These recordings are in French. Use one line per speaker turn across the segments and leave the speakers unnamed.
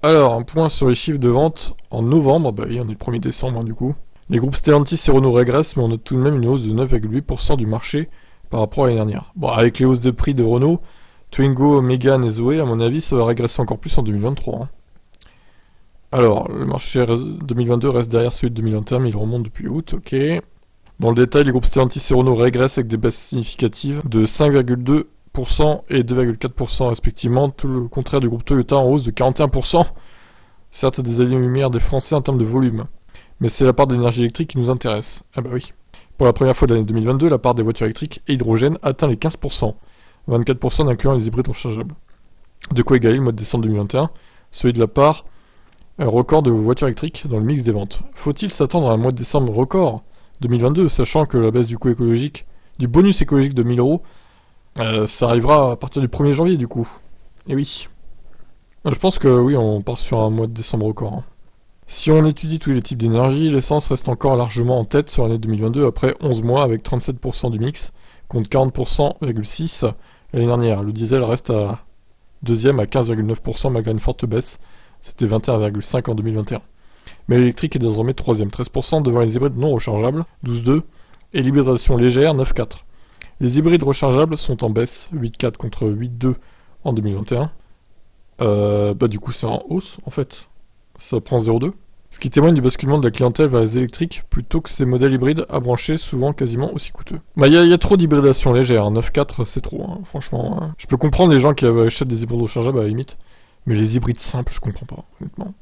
Alors, un point sur les chiffres de vente en novembre, bah oui, on est le 1er décembre du coup. Les groupes Stellantis et Renault régressent, mais on note tout de même une hausse de 9,8% du marché par rapport à l'année dernière. Bon, avec les hausses de prix de Renault, Twingo, Mégane et Zoé, à mon avis, ça va régresser encore plus en 2023. Hein. Alors, le marché 2022 reste derrière celui de 2021, mais il remonte depuis août, ok. Dans le détail, les groupes Stellantis et Renault régressent avec des baisses significatives de 5,2% et 2,4% respectivement, tout le contraire du groupe Toyota en hausse de 41%. Certes, des années-lumière des Français en termes de volume, mais c'est la part de l'énergie électrique qui nous intéresse. Ah bah oui. Pour la première fois de l'année 2022, la part des voitures électriques et hydrogène atteint les 15%, 24% incluant les hybrides rechargeables. De quoi égaler le mois de décembre 2021, celui de la part record de voitures électriques dans le mix des ventes. Faut-il s'attendre à un mois de décembre record 2022, sachant que la baisse du coût écologique, du bonus écologique de 1000 euros, ça arrivera à partir du 1er janvier du coup. Et oui. Je pense que oui, on part sur un mois de décembre record. Hein. Si on étudie tous les types d'énergie, l'essence reste encore largement en tête sur l'année 2022 après 11 mois avec 37% du mix, contre 40,6% l'année dernière. Le diesel reste à deuxième à 15,9% malgré une forte baisse, c'était 21,5% en 2021. Mais l'électrique est désormais troisième, 13% devant les hybrides non rechargeables, 12,2%, et l'hybridation légère, 9,4%. Les hybrides rechargeables sont en baisse, 8,4 contre 8,2 en 2021. Du coup c'est en hausse en fait, ça prend 0,2. Ce qui témoigne du basculement de la clientèle vers les électriques plutôt que ces modèles hybrides à brancher souvent quasiment aussi coûteux. Il y a trop d'hybridation légère, 9,4 c'est trop, hein, franchement. Hein. Je peux comprendre les gens qui achètent des hybrides rechargeables à la limite, mais les hybrides simples je comprends pas, honnêtement.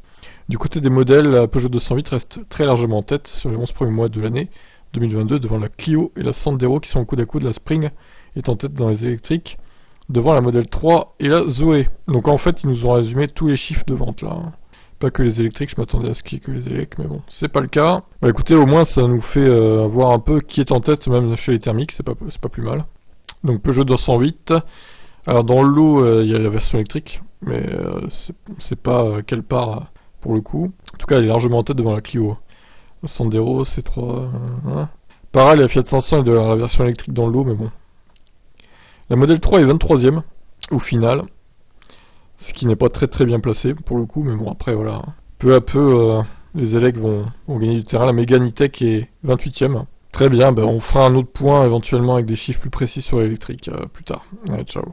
Du côté des modèles, la Peugeot 208 reste très largement en tête sur les 11 premiers mois de l'année 2022 devant la Clio et la Sandero qui sont au coude à coude. La Spring est en tête dans les électriques devant la Model 3 et la Zoé. Donc en fait, ils nous ont résumé tous les chiffres de vente là. Pas que les électriques, je m'attendais à ce qu'il y ait que les électriques, mais bon, c'est pas le cas. Bah écoutez, au moins ça nous fait voir un peu qui est en tête, même chez les thermiques, c'est pas plus mal. Donc Peugeot 208. Alors dans le lot, il y a la version électrique, mais c'est pas quelle part pour le coup. En tout cas, elle est largement en tête devant la Clio. La Sandero, C3... Pareil, la Fiat 500 est de la version électrique dans le lot, mais bon. La Model 3 est 23ème, au final. Ce qui n'est pas très très bien placé, pour le coup, mais bon, après, voilà. Peu à peu, les élects vont gagner du terrain. La Mégane E-Tech est 28ème. Très bien, on fera un autre point, éventuellement, avec des chiffres plus précis sur l'électrique, plus tard. Allez, ciao.